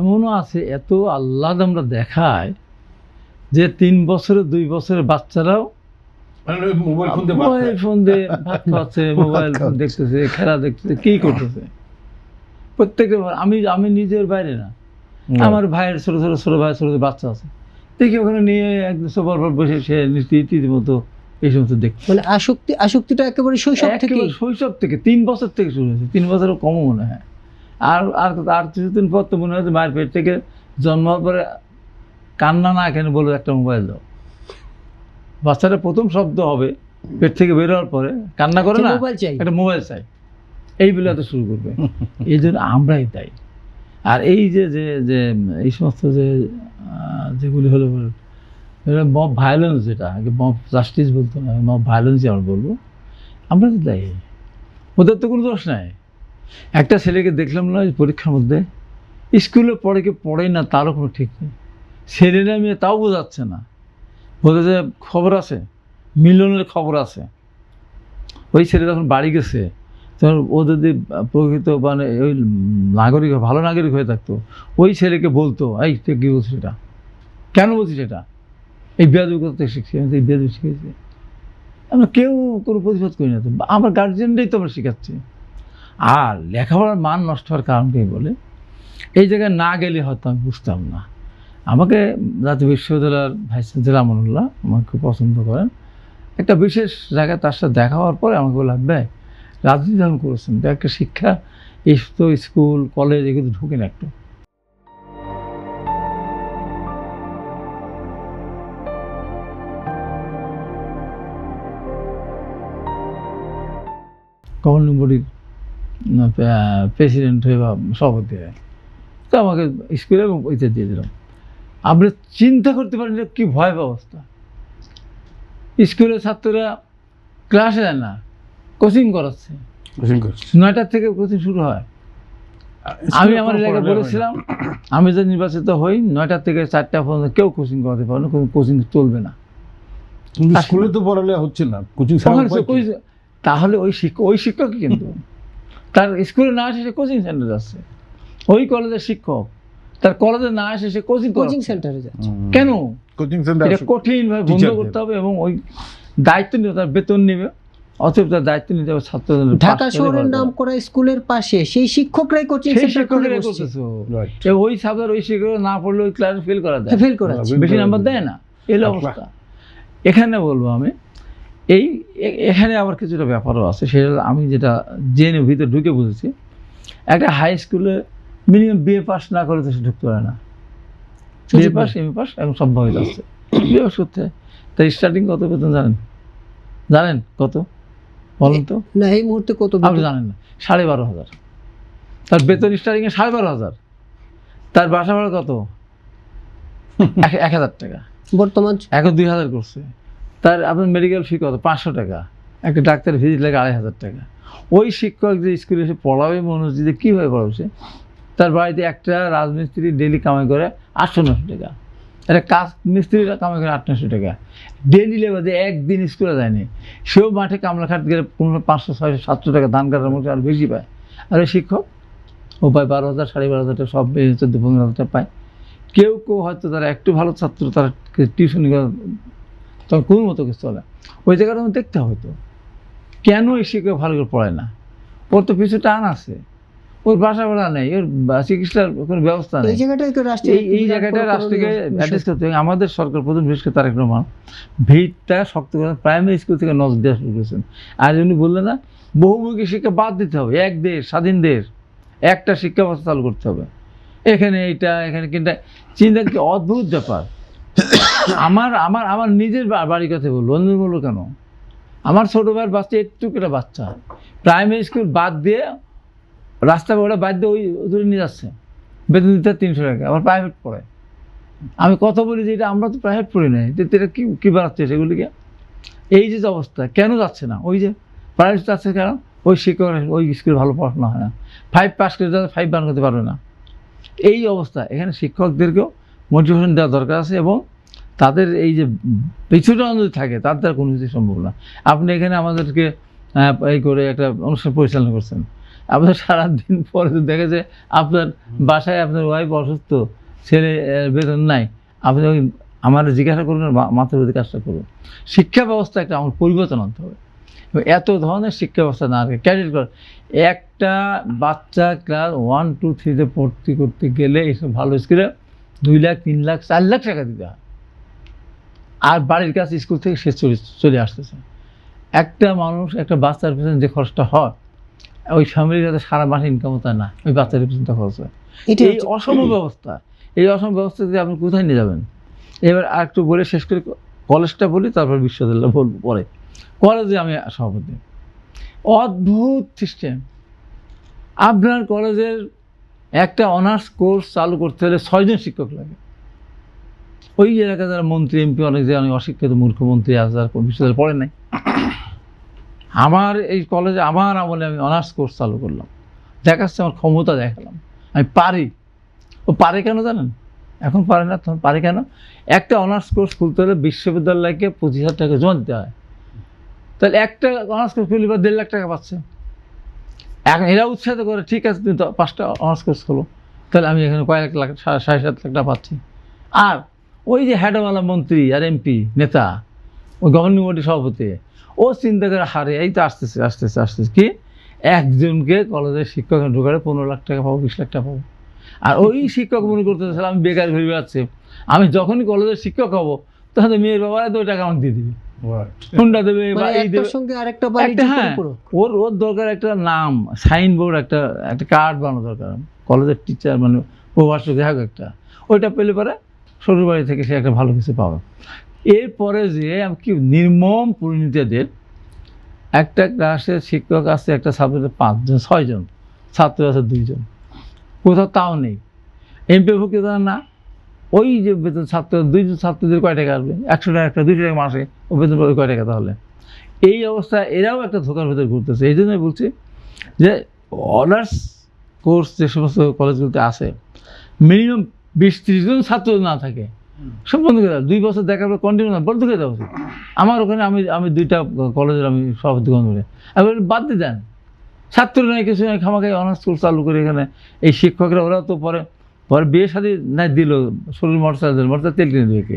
এমনও আছে এত আহ্লাদ আমরা দেখায় যে 3 বছরের 2 বছরের বাচ্চারাও মোবাইল ফোন দিয়ে ভাত খাওয়াচ্ছে, মোবাইল দেখতেছে, খেলা দেখতেছে, কি করতেছে প্রত্যেকের। আমি নিজের বাইরে না, আমার ভাইয়ের ছোট ভাই ছোট বাচ্চা আছে, দেখি ওখানে নিয়ে একদম সোফার পর বসে সে রীতিমতো এই সমস্ত দেখতে। মানে আসক্তিটা একেবারে শৈশব থেকে 3 বছর থেকে শুরু হয়েছে, 3 বছরও কমও মনে হয়। আর কিছুদিন পর তো মনে হয় মায়ের পেট থেকে জন্মার পরে কান্না না এখানে বলবো একটা মোবাইল দাও। বাচ্চাটা প্রথম শব্দ হবে পেট থেকে বের হওয়ার পরে, কান্না করে না, একটা মোবাইল চাই, এই বলে এত শুরু করবে। এই জন্য আমরাই দায়ী। আর এই যে এই সমস্ত যেগুলি হলো মব ভায়োলেন্স, যেটা আগে মব জাস্টিস বলতো না, মব ভায়োলেন্সই আমরা বলবো, আমরা তো দায়ী। ওদের তো কোনো দোষ নাই। একটা ছেলেকে দেখলাম না পরীক্ষার মধ্যে, স্কুলে পড়ে কি পড়ে না তারও কোনো ঠিক নেই, ছেলেরা মেয়ে তাও বোঝাচ্ছে না, বলতে যে খবর আছে, মিলনের খবর আছে। ওই ছেলে যখন বাড়ি গেছে তখন ও যদি প্রকৃত মানে ওই নাগরিক, ভালো নাগরিক হয়ে থাকতো, ওই ছেলেকে বলতো, এই তুই কী বলছিস এটা, কেন বলছিস এটা, এই বেয়াদবি করতে শিখছি, আমি তো এই বেয়াদবি শিখেছি। আমরা কেউ কোনো প্রতিবাদ করি না, তো আমার গার্জিয়ানরাই তো আমরা শেখাচ্ছি। আর লেখাপড়ার মান নষ্ট হওয়ার কারণকেই বলে, এই জায়গায় না গেলে হয়তো আমি বুঝতাম না। আমাকে জাতীয় বিশ্ববিদ্যালয়ের ভাইস চ্যান্সেলর আমানুল্লাহ আমাকে খুব পছন্দ করেন। একটা বিশেষ জায়গায় তার সাথে দেখা হওয়ার পরে আমাকে বললাম, ভাই রাজনীতি যখন করেছেন, একটা শিক্ষা এই তো স্কুল কলেজ এগুলো ঢুকে না একটু। গভর্নিং বডির প্রেসিডেন্ট হয়ে বা সভাপতি হয়, তো আমাকে স্কুলে এবং ওইটা দিয়ে দিলাম। আমরা চিন্তা করতে পারি না কী ভয় ব্যবস্থা। স্কুলের ছাত্ররা ক্লাসে যায় না, কোচিং করাচ্ছে, 9টার থেকে কোচিং শুরু হয়। আমি আমার এলাকায় বলেছিলাম, আমি যে নির্বাচিত হই 9টার থেকে 4টা পর্যন্ত কেউ কোচিং করাতে পারে না, কোনো কোচিং চলবে না। স্কুলে তো পড়ালে হচ্ছে না, কোচিং তাহলে ওই শিক্ষক কিন্তু তার স্কুলে না এসে সে কোচিং সেন্টারে যাচ্ছে। ওই কলেজের শিক্ষক তার কলেজে না এসে সে কোচিং সেন্টারে যাচ্ছে। কেন? কোচিং সেন্টার এটা কঠিনভাবে বন্ধ করতে হবে এবং ওই দায়িত্ব নিতে, তার বেতন নেবে, অথবা তার দায়িত্ব নিতে হবে ছাত্রদের। ঢাকা শহরের নাম করা স্কুলের পাশে সেই শিক্ষকরাই কোচিং সেন্টার করে বসছে। ওই সাবজেক্ট ওই শিক্ষক না পড়লে ওই ক্লাসে ফেল করা যায়, বেশি নাম্বার দেয় না, এই অবস্থা। এখানে বলবো আমি এখানে আবার কিছুটা ব্যাপারও আছে, সেটা আমি যেটা জেনে ভিতরে ঢুকে বুঝেছি, একটা হাই স্কুলে মিনিমাম বিএ পাস না করে তো সে ঢুকতে পারে না। বিএ পাস, এমএ পাস এখন সব ভাবে যাচ্ছে বিএ পাস করতে। তাই স্টার্টিং কত বেতন জানেন কত বলেন তো? না এই মুহূর্তে কত আপনি জানেন না? 12,500 তার বেতন স্টার্টিংয়ে, 12,500। তার বাসা ভাড়া কত? 1,000 টাকা, বর্তমান এখন 2,000 করছে। তার আপনার মেডিকেল ফি কত? 500 টাকা। একটা ডাক্তারের ভিজিট লাগে 2,500 টাকা। ওই শিক্ষক যে স্কুলে এসে পড়াবে মনোযোগ কীভাবে পড়াবে? তার বাড়িতে একটা রাজমিস্ত্রি ডেলি কামাই করে 800-900 টাকা, একটা কাজ মিস্ত্রিরা কামাই করে 800-900 টাকা। ডেলি লেবারে একদিন স্কুলে যায়নি, সেও মাঠে কামলা খাটতে গেলে 500-600-700 টাকা ধান কাটার মধ্যে আর বেশি পায়। আর ওই শিক্ষক ও পায় 12,000, 12,500 টাকা, সব 14-15,000 টাকা পায়। কেউ হয়তো তারা একটু ভালো ছাত্র, তারা টিউশনি তখন কোন মতো কিছু চলে। ওই জায়গাটা আমি দেখতে হবে তো কেন এই শিক্ষক ভালো করে পড়ায় না। ওর তো পিছু টান আছে, ওর বাসা ভাড়া নেই, ওর চিকিৎসার কোনো ব্যবস্থা নেই। এই জায়গাটা রাষ্ট্রকে অ্যাড্রেস করতে হবে। আমাদের সরকার প্রধান বিশেষ করে তারেক রহমান ভিতটা শক্ত করে প্রাইমারি স্কুল থেকে নজর দেওয়া শুরু করেছেন। আর উনি বললেন না, বহুমুখী শিক্ষা বাদ দিতে হবে, এক দেশ স্বাধীন দেশ, একটা শিক্ষা ব্যবস্থা চালু করতে হবে। এখানে কিন্তু চিন্তা কি অদ্ভুত ব্যাপার। আমার নিজের বাড়ির কথা বলবো, অন্য বলবো কেন? আমার ছোটো ভাইয়ের বাচ্চা, একটু একটা বাচ্চা প্রাইমারি স্কুল বাদ দিয়ে রাস্তা ওটা বাদ দিয়ে ওই দূরে নিয়ে যাচ্ছে, বেতন দিতে 300 টাকা, আবার প্রাইভেট পড়ে। আমি কথা বলি যে এটা আমরা তো প্রাইভেট পড়ি নাই, এটা কী বাড়াচ্ছে সেগুলিকে? এই যে অবস্থা কেন যাচ্ছে না? ওই যে প্রাইভেট যাচ্ছে কেন? ওই শিক্ষক ওই স্কুলে ভালো পড়াশোনা হয় না, 5 পাস করে যাতে 5 বান করতে পারবে না। এই অবস্থা। এখানে শিক্ষকদেরকেও মোটিভেশন দেওয়া দরকার আছে এবং তাদের এই যে পিছুটা যদি থাকে তার দ্বারা কোনো কিছু সম্ভব না। আপনি এখানে আমাদেরকে এই করে একটা অনুষ্ঠান পরিচালনা করছেন, আপনার সারাদিন পরে তো দেখা যায় আপনার বাসায় আপনার ওয়াইফ অসুস্থ, ছেলে বেতন নাই, আপনি ওই আমার জিজ্ঞাসা করুন, মাথার উপরে কাজটা করুন। শিক্ষা ব্যবস্থা একটা আমার পরিবর্তন আনতে হবে। এত ধরনের শিক্ষা ব্যবস্থা না থাকে ক্যাডেট কর, একটা বাচ্চা ক্লাস 1, 2, 3-তে ভর্তি করতে গেলে এইসব ভালো স্কুলে 2 লাখ, 3 লাখ, 4 লাখ টাকা দিতে হয়, আর বাড়ির কাছে স্কুল থেকে সে চলে আসতেছে। একটা মানুষ একটা বাচ্চার পেছনে যে খরচটা হয়, ওই ফ্যামিলির কাছে সারা মাসে ইনকাম হতো না, ওই বাচ্চার পেছনে খরচ হয়। এই অসম ব্যবস্থা, এই অসম ব্যবস্থা দিয়ে আপনি কোথায় নিয়ে যাবেন? এবার আর একটু বলে শেষ করে কলেজটা বলি, তারপর বিশ্ববিদ্যালয় বলবো পরে। কলেজে আমি সভাপতি, অদ্ভুত সিস্টেম। আপনার কলেজের একটা অনার্স কোর্স চালু করতে হলে 6 জন শিক্ষক লাগে। ওই এলাকায় যারা মন্ত্রী এমপি অনেক অশিক্ষিত মুখ্যমন্ত্রী আছে, আর বিশ্ববিদ্যালয় পড়ে নাই। আমার এই কলেজে আমার আমলে আমি অনার্স কোর্স চালু করলাম, দেখাচ্ছে আমার ক্ষমতা দেখালাম, আমি পারি। ও পারে কেন জানেন? এখন পারে না, তখন পারে কেন? একটা অনার্স কোর্স খুলতে হলে বিশ্ববিদ্যালয়কে 25,000 টাকা জমা দিতে হয়। তাহলে একটা অনার্স কোর্স খুললে 1.5 লাখ টাকা পাচ্ছে। এখন এরা উৎসাহিত করে, ঠিক আছে তুমি তো 5টা অনার্স কোর্স খোলো, তাহলে আমি এখানে কয়েক লাখ, 7.5 লাখ টাকা পাচ্ছি। আর ওই যে হেডওয়ালা মন্ত্রী আর এমপি নেতা, ওই গভর্নিং বডির সভাপতি, ও চিন্তা করে হারে এই তো আসতেছে কি একজনকে কলেজের শিক্ষক ঢোকালে 15 লাখ টাকা পাবো, 20 লাখ টাকা পাবো। আর ওই শিক্ষক মনে করতে আমি বেকার ঘুরে বেড়াচ্ছে, আমি যখনই কলেজের শিক্ষক হব তখন তো মেয়ের বাবা 2 টাকা আমাকে দিয়ে দিবে, হুন্ডা দেবে বা এই দেবে। হ্যাঁ, ওর দরকার একটা নাম, সাইনবোর্ড, একটা কার্ড বানানো দরকার, কলেজের টিচার মানে প্রভাষক যাই হোক একটা, ওইটা পেলে পরে শ্বশুর বাড়ি থেকে সে একটা ভালো কিছু পাবে। এরপরে যে আমি কি নির্মম পরিণতিদের, একটা ক্লাসের শিক্ষক আছে, একটা সাবজেক্টে 5 জন 6 জন, ছাত্র আছে 2 জন, কোথাও তাও নেই। এমপি ভুক্তি না, ওই যে বেতন ছাত্র 2 জন ছাত্রদের কয় টাকা আসবে? 100 টাকা, একটা 200 টাকা মাসে, ও বেতন পাবে কয় টাকা? তাহলে এই অবস্থায় এরাও একটা ধোকার ভেতরে ঘুরতেছে। এই জন্যই বলছি যে অনার্স কোর্স যে সমস্ত কলেজগুলোতে আছে, মিনিমাম 20-30 জন ছাত্র না থাকে, সব বন্ধ করে দেওয়া। 2 বছর দেখার পর কন্টিনিউ বন্ধ করে দেওয়া উচিত। আমার ওখানে আমি 2টা কলেজের আমি সভাপতি গণ করে, এবার বাদ দিয়ে দেন, ছাত্র নয় কিছু নয়, খামাখাই অনার্স স্কুল চালু করে এখানে এই শিক্ষকরা, ওরা তো পরে বিয়ে শাদী নাই দিল, শরীর মোটরসাইকেল তেল কিনে দেবে কে?